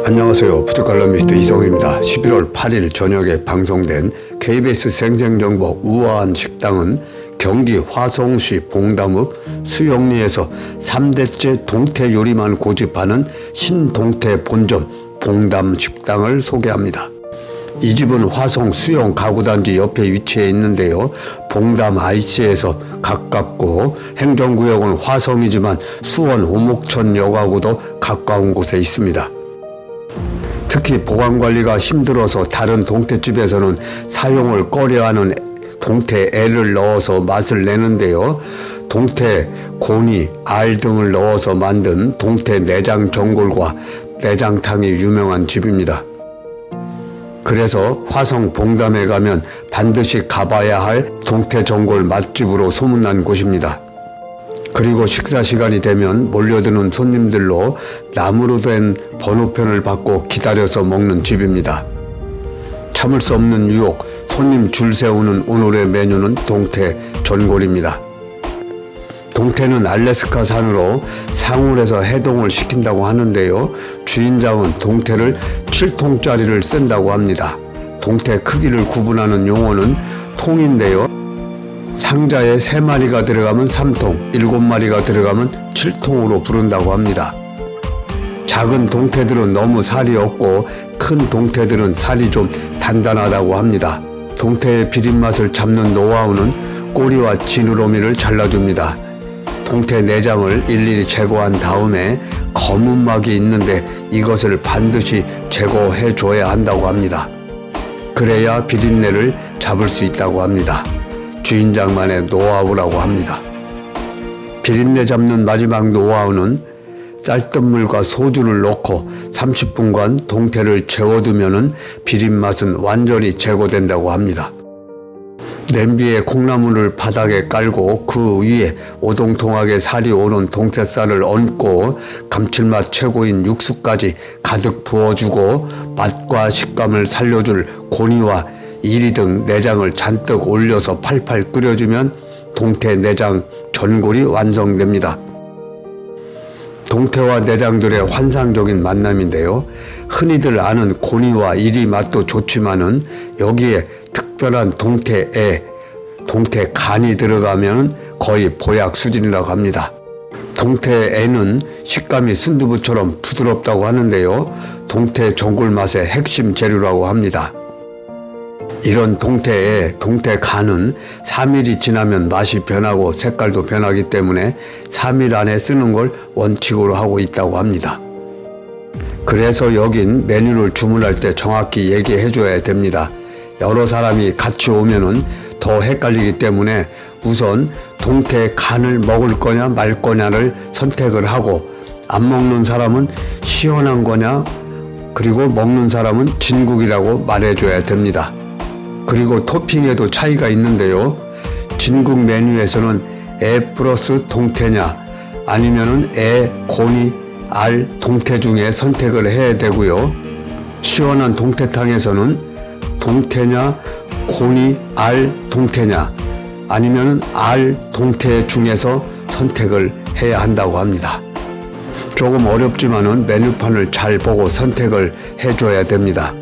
안녕하세요. 푸드칼럼니스트 이성입니다. 11월 8일 저녁에 방송된 KBS 생생정보 우아한 식당은 경기 화성시 봉담읍 수영리에서 3대째 동태 요리만 고집하는 신동태 본점 봉담식당을 소개합니다. 이 집은 화성 수영 가구단지 옆에 위치해 있는데요. 봉담 IC에서 가깝고 행정구역은 화성이지만 수원 오목천 여가구도 가까운 곳에 있습니다. 특히 보관관리가 힘들어서 다른 동태집에서는 사용을 꺼려하는 동태애를 넣어서 맛을 내는데요. 동태, 고니, 알 등을 넣어서 만든 동태 내장 전골과 내장탕이 유명한 집입니다. 그래서 화성 봉담에 가면 반드시 가봐야 할 동태 전골 맛집으로 소문난 곳입니다. 그리고 식사 시간이 되면 몰려드는 손님들로 나무로 된 번호편을 받고 기다려서 먹는 집입니다. 참을 수 없는 유혹, 손님 줄 세우는 오늘의 메뉴는 동태 전골입니다. 동태는 알래스카 산으로 상울에서 해동을 시킨다고 하는데요. 주인장은 동태를 7통짜리를 쓴다고 합니다. 동태 크기를 구분하는 용어는 통인데요. 상자에 3마리가 들어가면 3통, 7마리가 들어가면 7통으로 부른다고 합니다. 작은 동태들은 너무 살이 없고 큰 동태들은 살이 좀 단단하다고 합니다. 동태의 비린맛을 잡는 노하우는 꼬리와 지느러미를 잘라줍니다. 동태 내장을 일일이 제거한 다음에 검은 막이 있는데 이것을 반드시 제거해 줘야 한다고 합니다. 그래야 비린내를 잡을 수 있다고 합니다. 주인장만의 노하우라고 합니다. 비린내 잡는 마지막 노하우는 쌀뜨물과 소주를 넣고 30분간 동태를 재워두면 비린맛은 완전히 제거된다고 합니다. 냄비에 콩나물을 바닥에 깔고 그 위에 오동통하게 살이 오른 동태살을 얹고 감칠맛 최고인 육수까지 가득 부어주고 맛과 식감을 살려줄 고니와 이리 등 내장을 잔뜩 올려서 팔팔 끓여주면 동태 내장 전골이 완성됩니다. 동태와 내장들의 환상적인 만남인데요. 흔히들 아는 고니와 이리 맛도 좋지만은 여기에 특별한 동태애, 동태 간이 들어가면 거의 보약 수준이라고 합니다. 동태애는 식감이 순두부처럼 부드럽다고 하는데요. 동태 전골 맛의 핵심 재료라고 합니다. 이런 동태애, 동태간은 3일이 지나면 맛이 변하고 색깔도 변하기 때문에 3일 안에 쓰는 걸 원칙으로 하고 있다고 합니다. 그래서 여긴 메뉴를 주문할 때 정확히 얘기해 줘야 됩니다. 여러 사람이 같이 오면은 더 헷갈리기 때문에 우선 동태 간을 먹을 거냐 말 거냐를 선택을 하고 안 먹는 사람은 시원한 거냐 그리고 먹는 사람은 진국이라고 말해줘야 됩니다. 그리고 토핑에도 차이가 있는데요. 진국 메뉴에서는 애 플러스 동태냐 아니면은 애, 고니, 알, 동태 중에 선택을 해야 되고요. 시원한 동태탕에서는 동태냐, 고니, 알, 동태냐 아니면은 알, 동태 중에서 선택을 해야 한다고 합니다. 조금 어렵지만은 메뉴판을 잘 보고 선택을 해줘야 됩니다.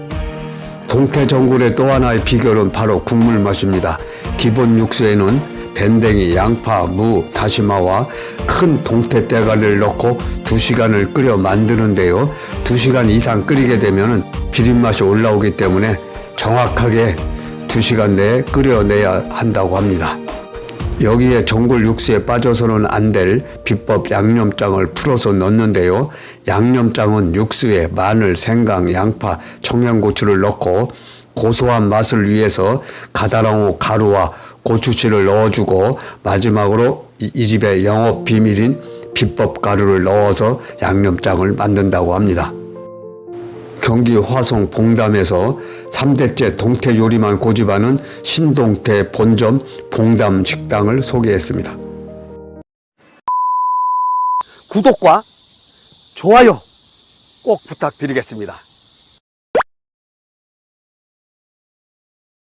동태 전골의 또 하나의 비결은 바로 국물 맛입니다. 기본 육수에는 밴댕이, 양파, 무, 다시마와 큰 동태 대가리를 넣고 2시간을 끓여 만드는데요. 2시간 이상 끓이게 되면 비린맛이 올라오기 때문에 정확하게 2시간 내에 끓여내야 한다고 합니다. 여기에 전골 육수에 빠져서는 안 될 비법 양념장을 풀어서 넣는데요. 양념장은 육수에 마늘, 생강, 양파, 청양고추를 넣고 고소한 맛을 위해서 가다랑어 가루와 고추씨를 넣어주고 마지막으로 이 집의 영업 비밀인 비법 가루를 넣어서 양념장을 만든다고 합니다. 경기 화성 봉담에서 3대째 동태 요리만 고집하는 신동태 본점 봉담 식당을 소개했습니다. 구독과 좋아요 꼭 부탁드리겠습니다.